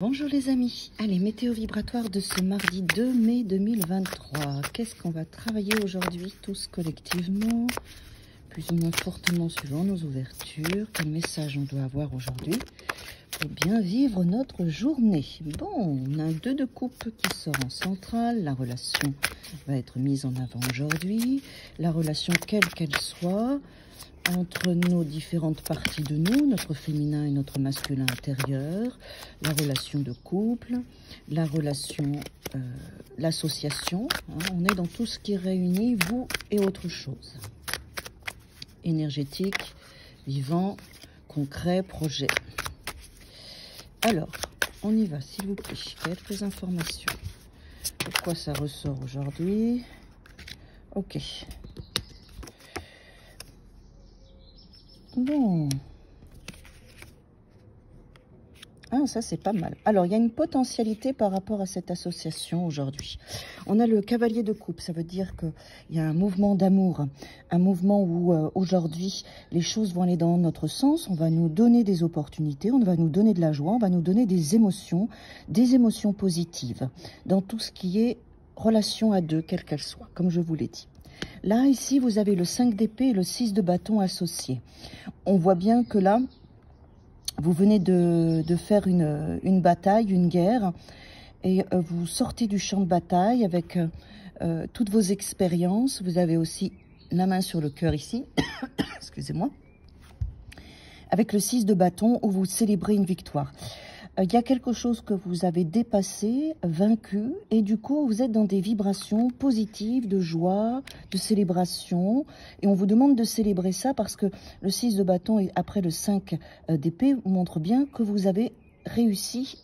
Bonjour les amis, allez, météo vibratoire de ce mardi 2 mai 2023. Qu'est-ce qu'on va travailler aujourd'hui tous collectivement, plus ou moins fortement suivant nos ouvertures? Quel message on doit avoir aujourd'hui pour bien vivre notre journée? Bon, on a un 2 de coupe qui sort en centrale, la relation va être mise en avant aujourd'hui, la relation quelle qu'elle soit, entre nos différentes parties de nous, notre féminin et notre masculin intérieur, la relation de couple, la relation, l'association. On est dans tout ce qui réunit vous et autre chose. Énergétique, vivant, concret, projet. Alors, on y va, s'il vous plaît. Quelques informations. Pourquoi ça ressort aujourd'hui? Ok. Bon. Ah, ça c'est pas mal. Alors, il y a une potentialité par rapport à cette association aujourd'hui. On a le cavalier de coupe, ça veut dire qu'il y a un mouvement d'amour, un mouvement où aujourd'hui les choses vont aller dans notre sens, on va nous donner des opportunités, on va nous donner de la joie, on va nous donner des émotions positives dans tout ce qui est relation à deux, quelle qu'elle soit, comme je vous l'ai dit. Là, ici, vous avez le 5 d'épée et le 6 de bâton associés. On voit bien que là, vous venez de faire une bataille, une guerre, et vous sortez du champ de bataille avec toutes vos expériences. Vous avez aussi la main sur le cœur ici, excusez-moi, avec le 6 de bâton où vous célébrez une victoire. Il y a quelque chose que vous avez dépassé, vaincu, et du coup, vous êtes dans des vibrations positives, de joie, de célébration. Et on vous demande de célébrer ça parce que le 6 de bâton et après le 5 d'épée montre bien que vous avez réussi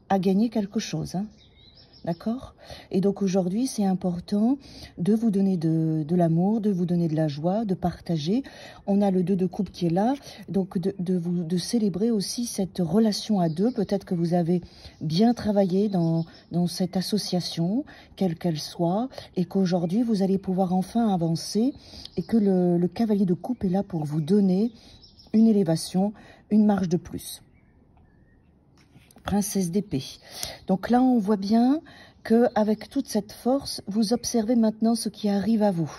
à gagner quelque chose. D'accord? Et donc aujourd'hui, c'est important de vous donner de l'amour, de vous donner de la joie, de partager. On a le 2 de coupe qui est là, donc de célébrer aussi cette relation à deux. Peut-être que vous avez bien travaillé dans cette association, quelle qu'elle soit, et qu'aujourd'hui, vous allez pouvoir enfin avancer et que le cavalier de coupe est là pour vous donner une élévation, une marge de plus. Princesse d'épée. Donc là, on voit bien qu'avec toute cette force, vous observez maintenant ce qui arrive à vous.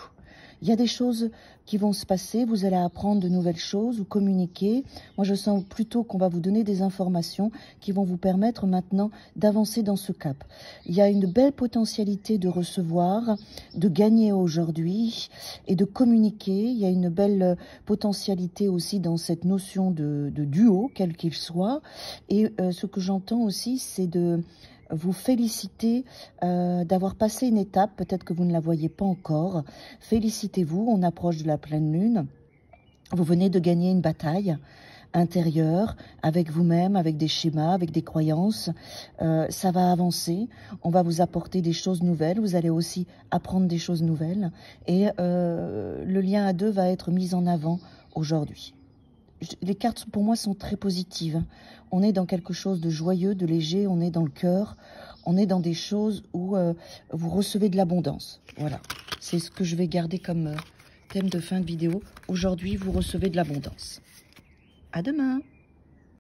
Il y a des choses qui vont se passer, vous allez apprendre de nouvelles choses ou communiquer. Moi, je sens plutôt qu'on va vous donner des informations qui vont vous permettre maintenant d'avancer dans ce cap. Il y a une belle potentialité de recevoir, de gagner aujourd'hui et de communiquer. Il y a une belle potentialité aussi dans cette notion de duo, quel qu'il soit. Et ce que j'entends aussi, c'est de vous féliciter d'avoir passé une étape, peut-être que vous ne la voyez pas encore. Félicitez-vous, on approche de la pleine lune. Vous venez de gagner une bataille intérieure avec vous-même, avec des schémas, avec des croyances. Ça va avancer, on va vous apporter des choses nouvelles, vous allez aussi apprendre des choses nouvelles. Et le lien à deux va être mis en avant aujourd'hui. Les cartes, pour moi, sont très positives. On est dans quelque chose de joyeux, de léger, on est dans le cœur, on est dans des choses où vous recevez de l'abondance. Voilà, c'est ce que je vais garder comme thème de fin de vidéo. Aujourd'hui, vous recevez de l'abondance. À demain!